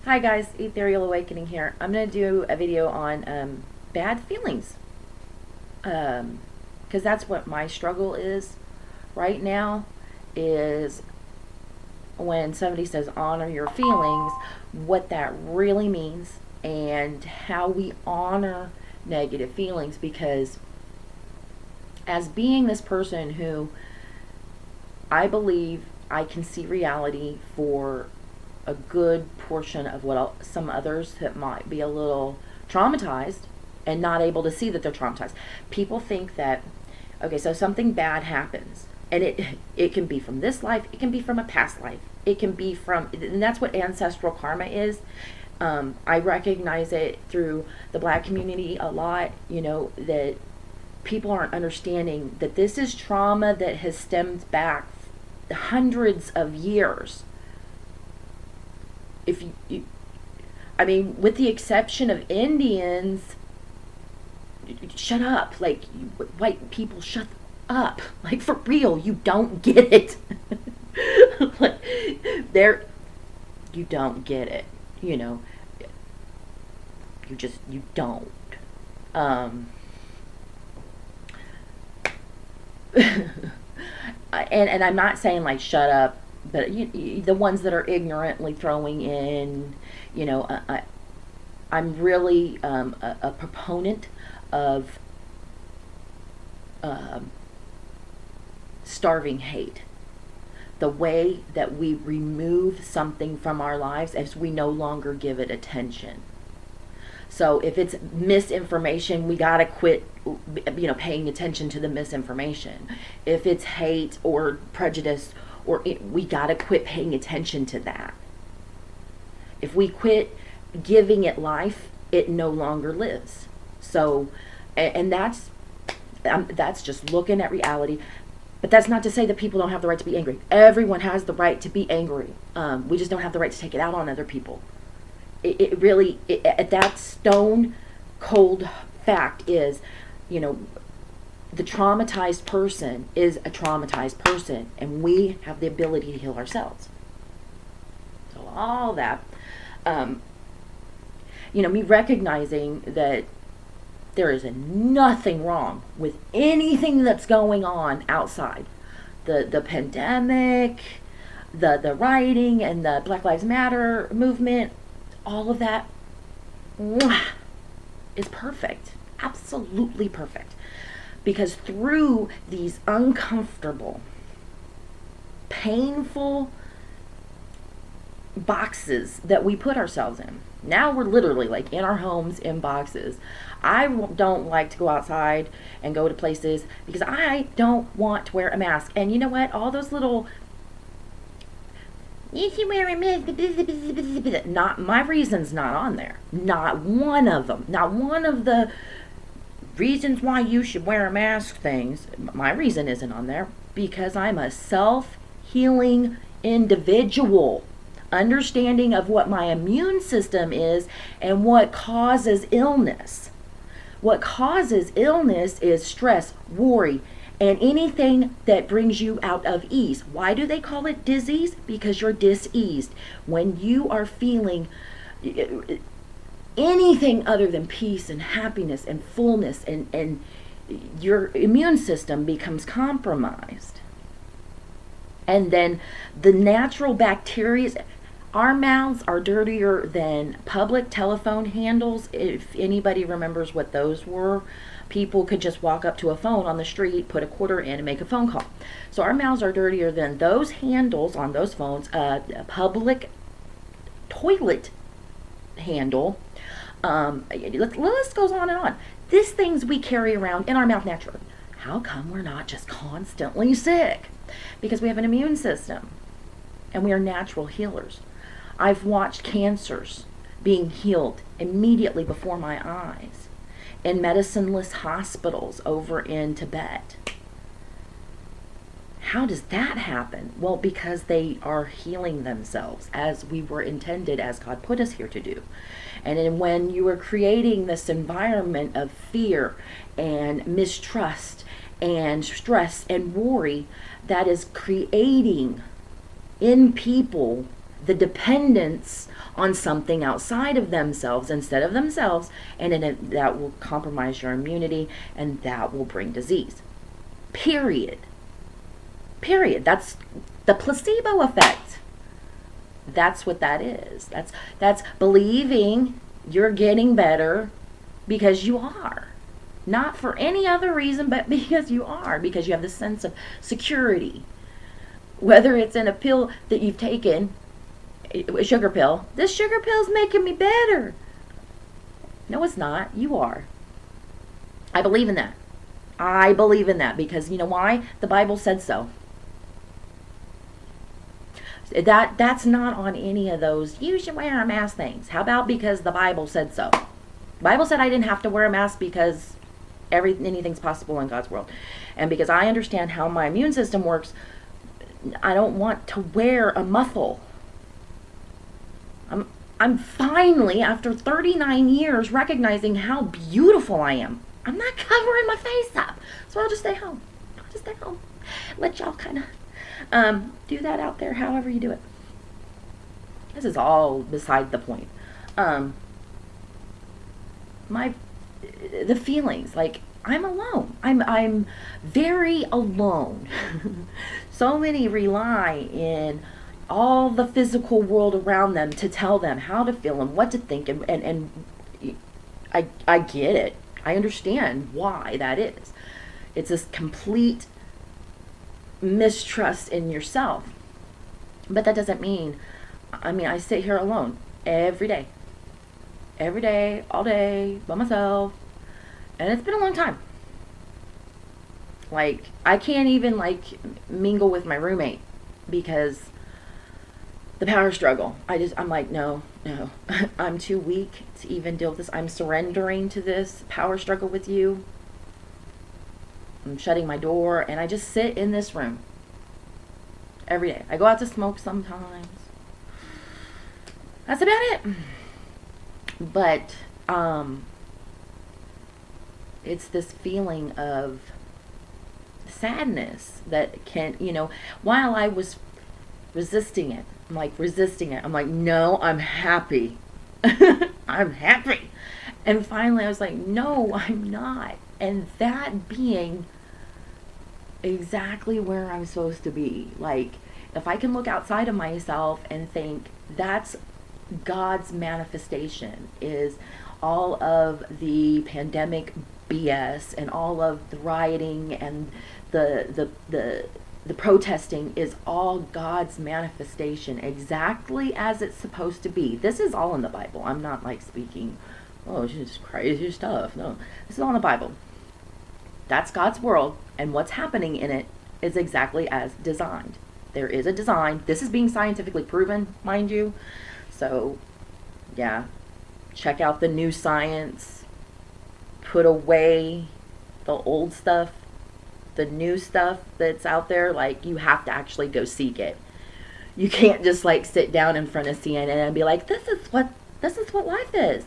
Hi guys, Ethereal Awakening here. I'm going to do a video on bad feelings. Because that's what my struggle is right now, is when somebody says honor your feelings, what that really means and how we honor negative feelings. Because as being this person who I believe I can see reality for a good portion of what some others that might be a little traumatized and not able to see that they're traumatized. People think that, okay, so something bad happens, and it can be from this life, it can be from a past life, it can be from, and that's what ancestral karma is. I recognize it through the Black community a lot, that people aren't understanding that this is trauma that has stemmed back hundreds of years. If I mean, with the exception of Indians, shut up. Like, white people, shut up. Like, for real, you don't get it. Like, you don't get it. You don't. And I'm not saying like shut up, but the ones that are ignorantly throwing in, I'm really a proponent of starving hate. The way that we remove something from our lives as we no longer give it attention. So if it's misinformation, we gotta quit, paying attention to the misinformation. If it's hate or prejudice, we gotta quit paying attention to that. If we quit giving it life, it no longer lives. So, and that's just looking at reality. But that's not to say that people don't have the right to be angry. Everyone has the right to be angry. We just don't have the right to take it out on other people. That stone cold fact is, the traumatized person is a traumatized person, and we have the ability to heal ourselves. So all that, me recognizing that there is nothing wrong with anything that's going on outside. The pandemic, the rioting, and the Black Lives Matter movement, all of that is perfect. Absolutely perfect. Because through these uncomfortable, painful boxes that we put ourselves in, now we're literally like in our homes in boxes. I don't like to go outside and go to places because I don't want to wear a mask. And you know what? All those little, you should wear a mask, not my reason's not on there. Not one of them. Not one of the reasons why you should wear a mask things. My reason isn't on there because I'm a self-healing individual. Understanding of what my immune system is and what causes illness. What causes illness is stress, worry, and anything that brings you out of ease. Why do they call it disease? Because you're diseased. When you are feeling anything other than peace and happiness and fullness, and your immune system becomes compromised. And then the natural bacteria, our mouths are dirtier than public telephone handles. If anybody remembers what those were, people could just walk up to a phone on the street, put a quarter in, and make a phone call. So our mouths are dirtier than those handles on those phones. A public toilet handle. The list goes on and on. These things we carry around in our mouth naturally. How come we're not just constantly sick? Because we have an immune system, and we are natural healers. I've watched cancers being healed immediately before my eyes in medicineless hospitals over in Tibet. How does that happen? Well, because they are healing themselves as we were intended, as God put us here to do. And then when you are creating this environment of fear and mistrust and stress and worry, that is creating in people the dependence on something outside of themselves instead of themselves, and that will compromise your immunity, and that will bring disease. Period. That's the placebo effect. That's what that is. That's believing you're getting better because you are. Not for any other reason, but because you are. Because you have this sense of security. Whether it's in a pill that you've taken, a sugar pill. This sugar pill's making me better. No, it's not. You are. I believe in that. I believe in that because you know why? The Bible said so. That's not on any of those you should wear a mask things. How about because the Bible said so? The Bible said I didn't have to wear a mask because anything's possible in God's world. And because I understand how my immune system works, I don't want to wear a muffle. I'm finally, after 39 years, recognizing how beautiful I am. I'm not covering my face up. So I'll just stay home. Let y'all kind of do that out there however you do it. This is all beside the point. The feelings, like I'm alone. I'm very alone. So many rely in all the physical world around them to tell them how to feel and what to think, and I get it. I understand why that is. It's this complete mistrust in yourself. But that doesn't mean, I sit here alone every day, all day, by myself, and it's been a long time. Like, I can't even, mingle with my roommate because the power struggle. I'm like, no, I'm too weak to even deal with this. I'm surrendering to this power struggle with you. I'm shutting my door, and I just sit in this room every day. I go out to smoke sometimes. That's about it. But it's this feeling of sadness that can, while I was resisting it, I'm like, no, I'm happy. I'm happy. And finally I was like, no, I'm not. And that being exactly where I'm supposed to be. Like, if I can look outside of myself and think that's God's manifestation, is all of the pandemic BS and all of the rioting and the protesting is all God's manifestation, exactly as it's supposed to be. This is all in the Bible. I'm not speaking, oh, it's just crazy stuff. No, this is all in the Bible. That's God's world, and what's happening in it is exactly as designed. There is a design. This is being scientifically proven, mind you. So, yeah, check out the new science. Put away the old stuff. The new stuff that's out there, you have to actually go seek it. You can't just sit down in front of CNN and be like, this is what life is.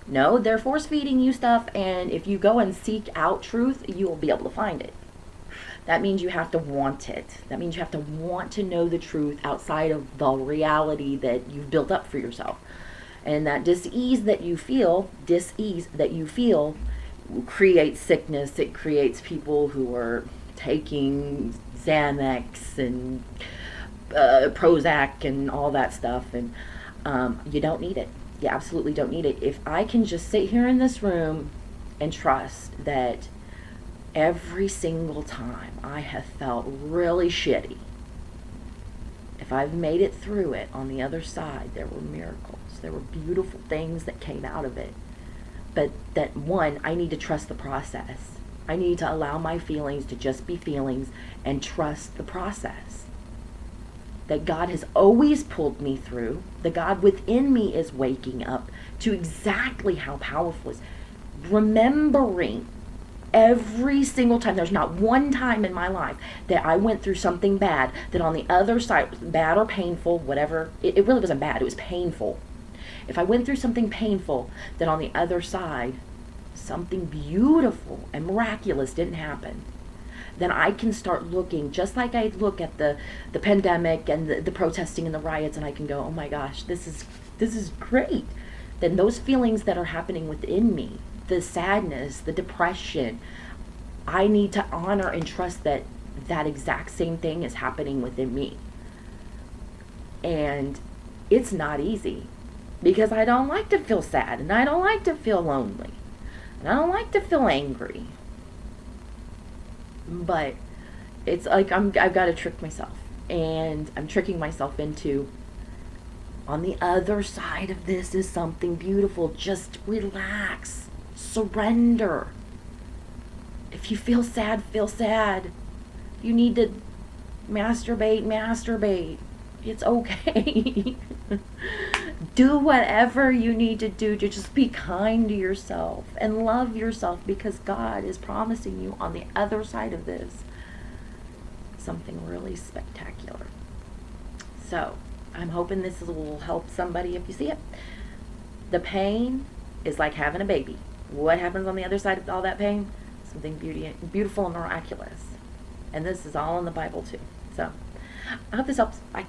No, they're force feeding you stuff, and if you go and seek out truth, you will be able to find it. That means you have to want it. That means you have to want to know the truth outside of the reality that you've built up for yourself. And that dis-ease that you feel creates sickness. It creates people who are taking Xanax and Prozac and all that stuff, and you don't need it. You absolutely don't need it. If I can just sit here in this room and trust that every single time I have felt really shitty, if I've made it through it on the other side, there were miracles. There were beautiful things that came out of it. But that one, I need to trust the process. I need to allow my feelings to just be feelings and trust the process. That God has always pulled me through. The God within me is waking up to exactly how powerful it is. Remembering every single time. There's not one time in my life that I went through something bad that on the other side, bad or painful, whatever, it really wasn't bad, it was painful. If I went through something painful, then on the other side, something beautiful and miraculous didn't happen. then I can start looking just like I look at the pandemic and the protesting and the riots, and I can go, oh my gosh, this is great. Then those feelings that are happening within me, the sadness, the depression, I need to honor and trust that that exact same thing is happening within me. And it's not easy, because I don't like to feel sad, and I don't like to feel lonely, and I don't like to feel angry. But it's like I've got to trick myself, and I'm tricking myself into, on the other side of this is something beautiful. Just relax, surrender. If you feel sad, feel sad. You need to masturbate. It's okay. Do whatever you need to do to just be kind to yourself and love yourself, because God is promising you on the other side of this something really spectacular. So, I'm hoping this will help somebody if you see it. The pain is like having a baby. What happens on the other side of all that pain? Something beautiful and miraculous. And this is all in the Bible too. So, I hope this helps. Bye.